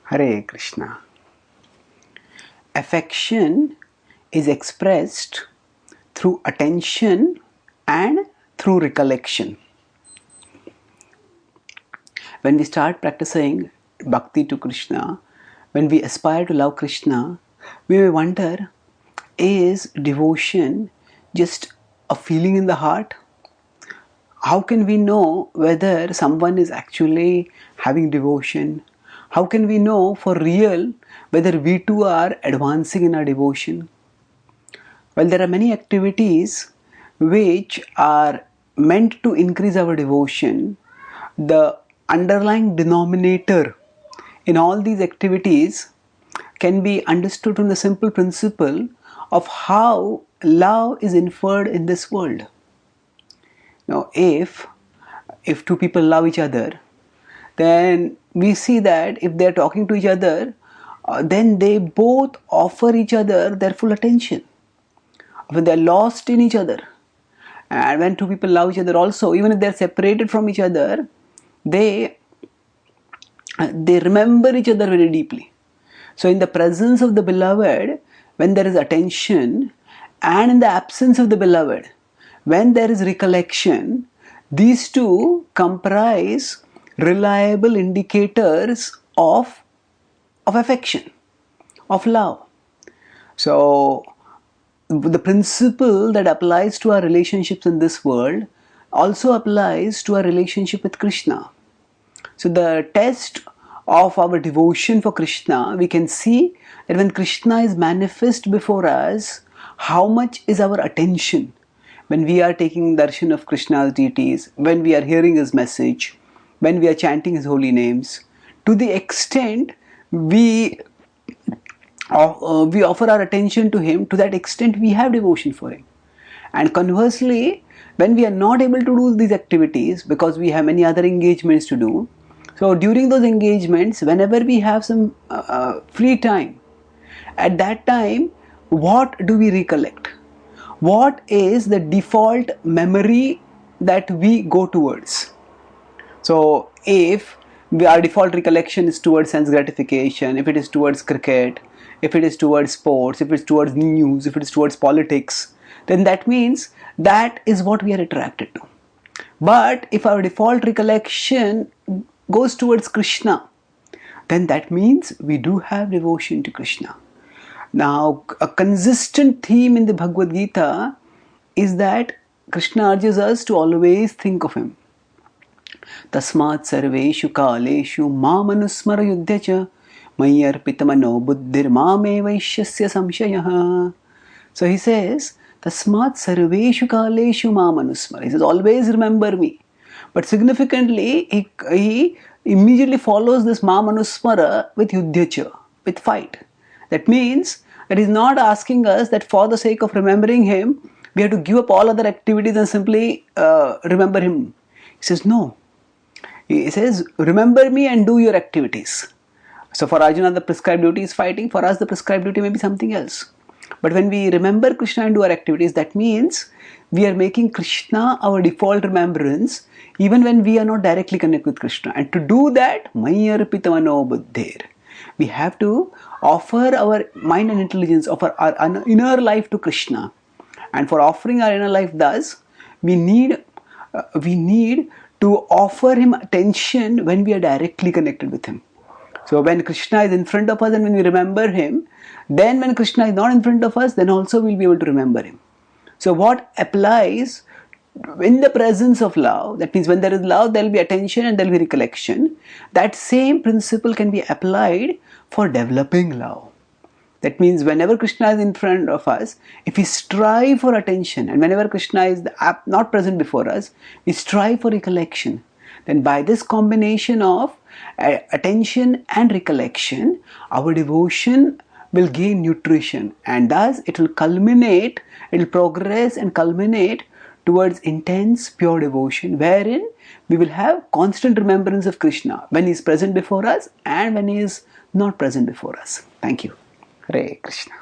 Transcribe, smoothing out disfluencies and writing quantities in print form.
Hare Krishna. Affection is expressed through attention and through recollection. When we start practicing bhakti to Krishna, when we aspire to love Krishna, we may wonder, is devotion just a feeling in the heart? How can we know whether someone is actually having devotion? How can we know for real whether we too are advancing in our devotion? Well, there are many activities which are meant to increase our devotion. The underlying denominator in all these activities can be understood from the simple principle of how love is inferred in this world. Now, if two people love each other, then we see that if they are talking to each other, then they both offer each other their full attention. When they are lost in each other, and when two people love each other also, even if they are separated from each other, they remember each other very deeply. So in the presence of the beloved, when there is attention, and in the absence of the beloved, when there is recollection, these two comprise reliable indicators of affection, of love. So the principle that applies to our relationships in this world also applies to our relationship with Krishna. So the test of our devotion for Krishna, we can see that when Krishna is manifest before us, how much is our attention when we are taking darshan of Krishna's deities, when we are hearing his message, when we are chanting his holy names. To the extent we offer our attention to him, to that extent we have devotion for him. And conversely, when we are not able to do these activities because we have many other engagements to do, so during those engagements, whenever we have some free time, at that time, what do we recollect? What is the default memory that we go towards? So if our default recollection is towards sense gratification, if it is towards cricket, if it is towards sports, if it is towards news, if it is towards politics, then that means that is what we are attracted to. But if our default recollection goes towards Krishna, then that means we do have devotion to Krishna. Now, a consistent theme in the Bhagavad Gita is that Krishna urges us to always think of him. Tasmat sarveshu kaleshu mamanusmara yudhya mayyarpitamano buddhir mame vaishyasya samshayah. So he says, Tasmat sarveshu kaleshu mamanusmara. He says, always remember me. But significantly, he immediately follows this mamanusmara with yudhya, with fight. That means that he's not asking us that for the sake of remembering him, we have to give up all other activities and simply remember him. He says, no. He says, remember me and do your activities. So for Arjuna, the prescribed duty is fighting. For us, the prescribed duty may be something else. But when we remember Krishna and do our activities, that means we are making Krishna our default remembrance, even when we are not directly connected with Krishna. And to do that, Mayyarpitamano buddhir. We have to offer our mind and intelligence, offer our inner life to Krishna. And for offering our inner life thus, we need to offer him attention when we are directly connected with him. So when Krishna is in front of us and when we remember him, then when Krishna is not in front of us, then also we'll be able to remember him. So what applies in the presence of love, that means when there is love, there will be attention and there will be recollection. That same principle can be applied for developing love. That means whenever Krishna is in front of us, if we strive for attention, and whenever Krishna is not present before us, we strive for recollection. Then by this combination of attention and recollection, our devotion will gain nutrition, and thus it will culminate, it will progress and culminate towards intense pure devotion, wherein we will have constant remembrance of Krishna when he is present before us and when he is not present before us. Thank you. Hare Krishna.